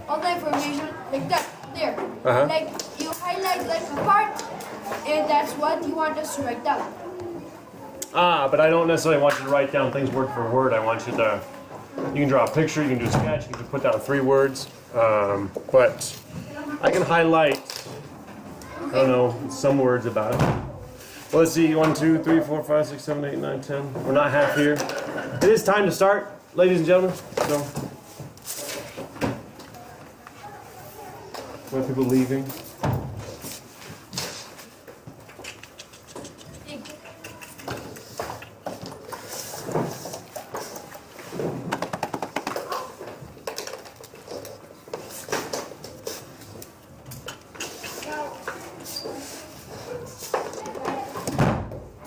all the information like that. There. Uh-huh. Like you highlight like a part, and that's what you want us to write down. But I don't necessarily want you to write down things word for word. I want you to, you can draw a picture, you can do a sketch, you can put down 3 words. But I can highlight, I don't know, some words about it. Well, let's see, 1, 2, 3, 4, 5, 6, 7, 8, 9, 10. We're not half here. It is time to start, ladies and gentlemen. So, we have people leaving.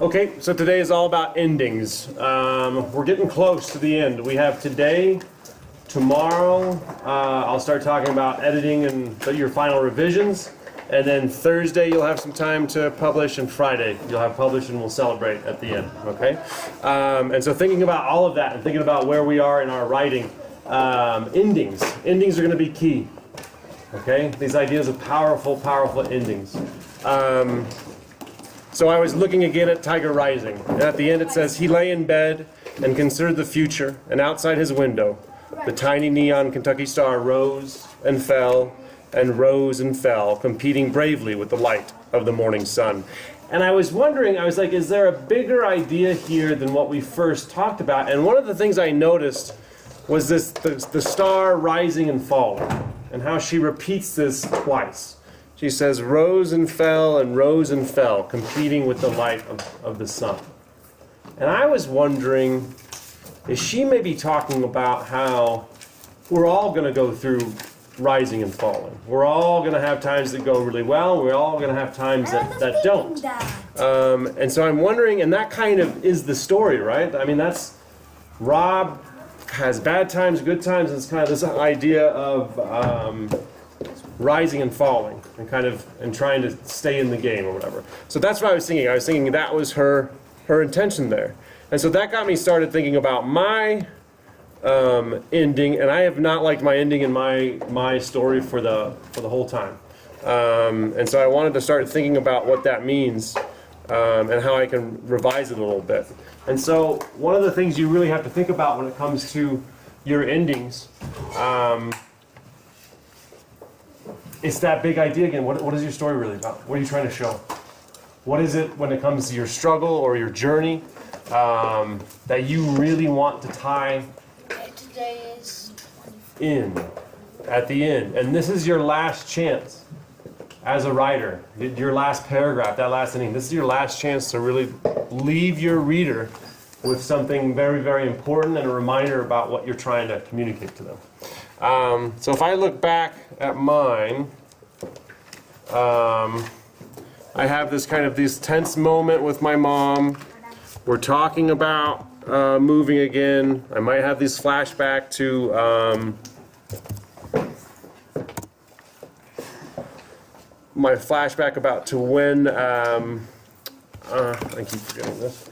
Okay, so today is all about endings. We're getting close to the end. We have today, tomorrow, I'll start talking about editing and your final revisions. And then Thursday you'll have some time to publish, and Friday you'll have published and we'll celebrate at the end, okay? And so thinking about all of that and thinking about where we are in our writing, endings. Endings are going to be key, okay? These ideas of powerful, powerful endings. So I was looking again at Tiger Rising, and at the end it says, he lay in bed and considered the future, and outside his window, the tiny neon Kentucky star rose and fell, and rose and fell, competing bravely with the light of the morning sun. And I was wondering, I was like, is there a bigger idea here than what we first talked about? And one of the things I noticed was this, the star rising and falling, and how she repeats this twice. She says, rose and fell, competing with the light of the sun. And I was wondering, is she maybe talking about how we're all going to go through rising and falling? We're all going to have times that go really well, we're all going to have times that don't. And so I'm wondering, and that kind of is the story, right? I mean, that's, Rob has bad times, good times, and it's kind of this idea of rising and falling, and trying to stay in the game or whatever. So that's what I was thinking. I was thinking that was her intention there, and so that got me started thinking about my ending. And I have not liked my ending in my story for the whole time, and so I wanted to start thinking about what that means and how I can revise it a little bit. And so one of the things you really have to think about when it comes to your endings. It's that big idea again. What is your story really about? What are you trying to show? What is it when it comes to your struggle or your journey that you really want to tie Today is in at the end? And this is your last chance as a writer. Your last paragraph, that last ending. This is your last chance to really leave your reader with something very, very important and a reminder about what you're trying to communicate to them. So if I look back at mine, I have this tense moment with my mom. We're talking about moving again. I might have this flashback to my flashback about to when I keep forgetting this.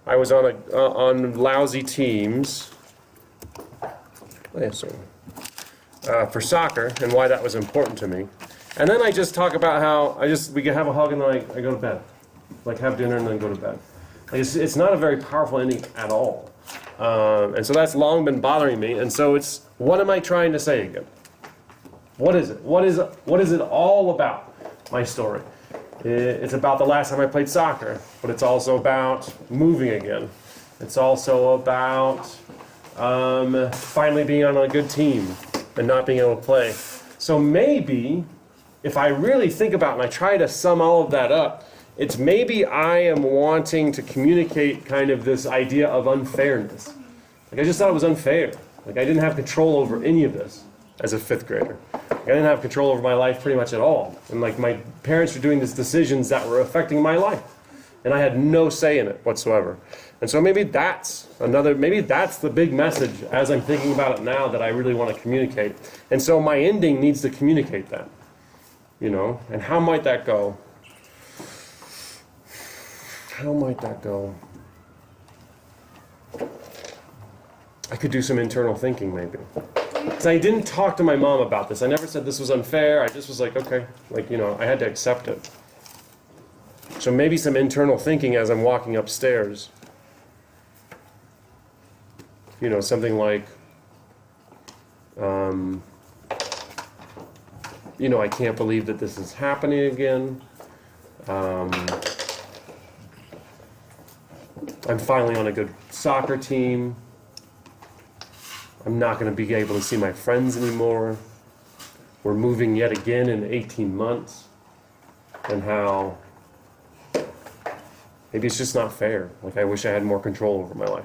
I was on lousy teams. For soccer, and why that was important to me. And then I just talk about how we can have a hug and then I go to bed. Like have dinner and then go to bed. Like it's not a very powerful ending at all. And so that's long been bothering me. And so it's, what am I trying to say again? What is it? What is it all about, my story? It's about the last time I played soccer, but it's also about moving again. It's also about finally being on a good team and not being able to play. So maybe, if I really think about it and I try to sum all of that up, it's maybe I am wanting to communicate kind of this idea of unfairness. Like I just thought it was unfair. Like I didn't have control over any of this as a 5th grader. Like I didn't have control over my life pretty much at all. And like my parents were doing these decisions that were affecting my life. And I had no say in it whatsoever. And so maybe that's the big message as I'm thinking about it now that I really want to communicate. And so my ending needs to communicate that, and how might that go? How might that go? I could do some internal thinking maybe. Because I didn't talk to my mom about this. I never said this was unfair. I just was like, okay, like, you know, I had to accept it. So maybe some internal thinking as I'm walking upstairs. You know, something like, you know, I can't believe that this is happening again. I'm finally on a good soccer team. I'm not going to be able to see my friends anymore. We're moving yet again in 18 months. And how maybe it's just not fair. Like, I wish I had more control over my life.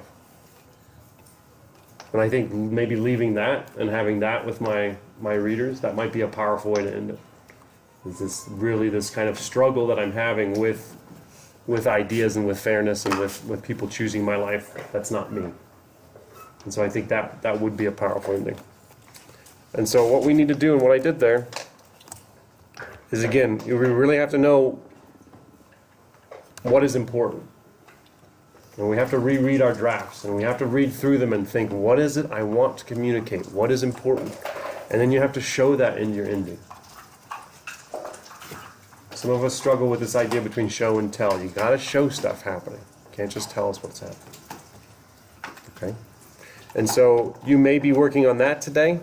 And I think maybe leaving that and having that with my readers, that might be a powerful way to end it. Is this really this kind of struggle that I'm having with ideas and with fairness and with people choosing my life that's not me. And so I think that would be a powerful ending. And so what we need to do, and what I did there, is again, we really have to know what is important. And we have to reread our drafts, and we have to read through them and think, what is it I want to communicate? What is important? And then you have to show that in your ending. Some of us struggle with this idea between show and tell. You gotta show stuff happening. You can't just tell us what's happening. Okay? And so you may be working on that today.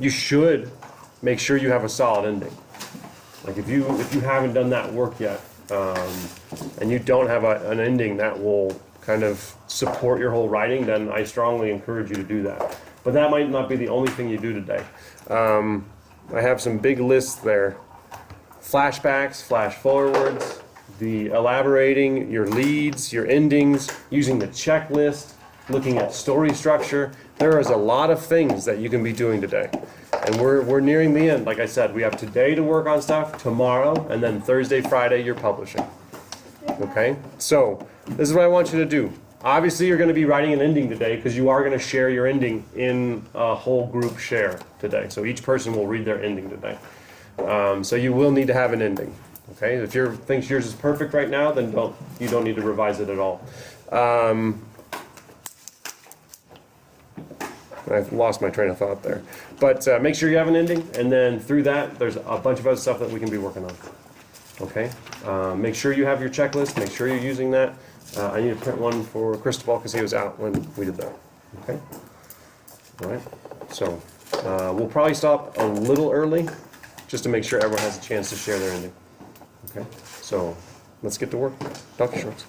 You should make sure you have a solid ending. Like if you haven't done that work yet, and you don't have an ending that will kind of support your whole writing, then I strongly encourage you to do that. But that might not be the only thing you do today. I have some big lists there. Flashbacks, flash forwards, the elaborating, your leads, your endings, using the checklist, looking at story structure. There is a lot of things that you can be doing today. And we're nearing the end. Like I said, we have today to work on stuff, tomorrow, and then Thursday, Friday, you're publishing. Okay? So, this is what I want you to do. Obviously, you're going to be writing an ending today because you are going to share your ending in a whole group share today. So each person will read their ending today. So you will need to have an ending. Okay? If you think yours is perfect right now, then you don't need to revise it at all. I've lost my train of thought there. But make sure you have an ending, and then through that, there's a bunch of other stuff that we can be working on. Okay? Make sure you have your checklist. Make sure you're using that. I need to print one for Cristobal because he was out when we did that. Okay? All right? So we'll probably stop a little early just to make sure everyone has a chance to share their ending. Okay? So let's get to work. Dr. Schwartz.